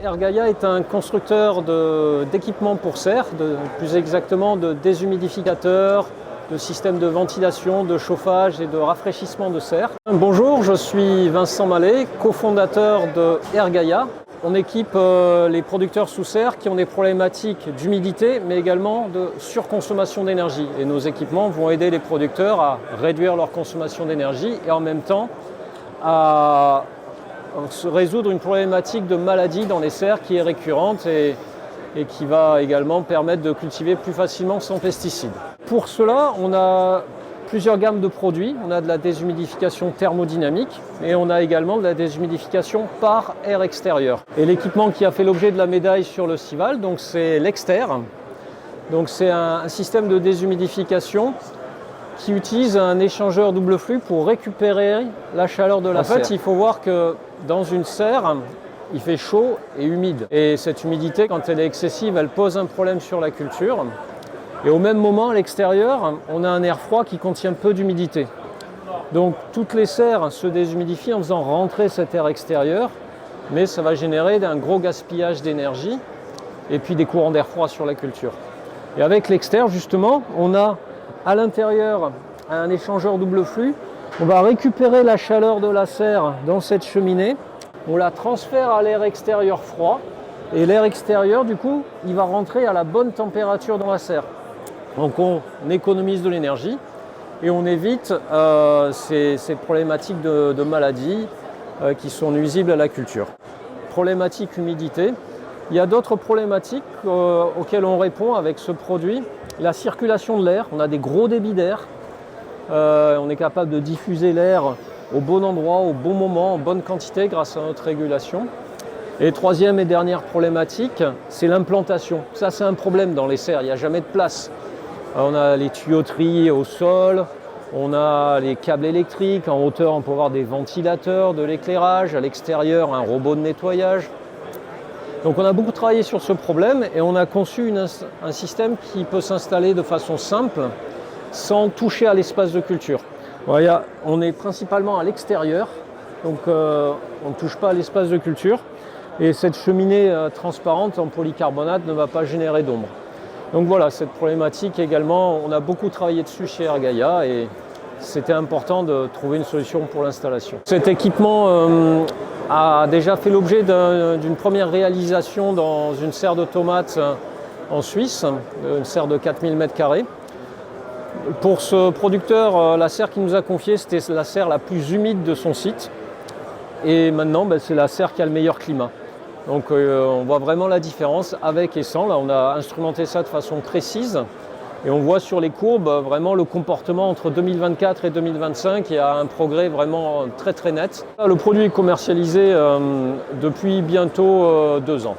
Airgaia est un constructeur d'équipements pour serres, plus exactement de déshumidificateurs, de systèmes de ventilation, de chauffage et de rafraîchissement de serres. Bonjour, je suis Vincent Mallet, cofondateur de Airgaia. On équipe les producteurs sous serre qui ont des problématiques d'humidité mais également de surconsommation d'énergie. Et nos équipements vont aider les producteurs à réduire leur consommation d'énergie et en même temps à se résoudre une problématique de maladie dans les serres qui est récurrente et qui va également permettre de cultiver plus facilement sans pesticides. Pour cela, on a plusieurs gammes de produits. On a de la déshumidification thermodynamique et on a également de la déshumidification par air extérieur. Et l'équipement qui a fait l'objet de la médaille sur le Cival, donc c'est l'Exter. Donc c'est un système de déshumidification qui utilise un échangeur double flux pour récupérer la chaleur de la serre. En fait, il faut voir que dans une serre, il fait chaud et humide. Et cette humidité, quand elle est excessive, elle pose un problème sur la culture. Et au même moment, à l'extérieur, on a un air froid qui contient peu d'humidité. Donc toutes les serres se déshumidifient en faisant rentrer cet air extérieur, mais ça va générer un gros gaspillage d'énergie et puis des courants d'air froid sur la culture. Et avec l'Exter, justement, on a à l'intérieur un échangeur double flux. On va récupérer la chaleur de la serre dans cette cheminée. On la transfère à l'air extérieur froid. Et l'air extérieur, du coup, il va rentrer à la bonne température dans la serre. Donc on économise de l'énergie et on évite ces problématiques de maladies qui sont nuisibles à la culture. Problématique humidité. Il y a d'autres problématiques auxquelles on répond avec ce produit. La circulation de l'air, on a des gros débits d'air. On est capable de diffuser l'air au bon endroit, au bon moment, en bonne quantité grâce à notre régulation. Et troisième et dernière problématique, c'est l'implantation. Ça, c'est un problème dans les serres, il n'y a jamais de place. On a les tuyauteries au sol, on a les câbles électriques, en hauteur on peut avoir des ventilateurs, de l'éclairage, à l'extérieur un robot de nettoyage. Donc on a beaucoup travaillé sur ce problème et on a conçu un système qui peut s'installer de façon simple sans toucher à l'espace de culture. Voilà, on est principalement à l'extérieur, donc on ne touche pas à l'espace de culture et cette cheminée transparente en polycarbonate ne va pas générer d'ombre. Donc voilà, cette problématique également, on a beaucoup travaillé dessus chez Airgaia et c'était important de trouver une solution pour l'installation. Cet équipement a déjà fait l'objet d'une première réalisation dans une serre de tomates en Suisse, une serre de 4000 m². Pour ce producteur, la serre qu'il nous a confiée, c'était la serre la plus humide de son site. Et maintenant, c'est la serre qui a le meilleur climat. Donc on voit vraiment la différence avec et sans. Là, on a instrumenté ça de façon précise. Et on voit sur les courbes vraiment le comportement entre 2024 et 2025. Il y a un progrès vraiment très très net. Le produit est commercialisé depuis bientôt 2 ans.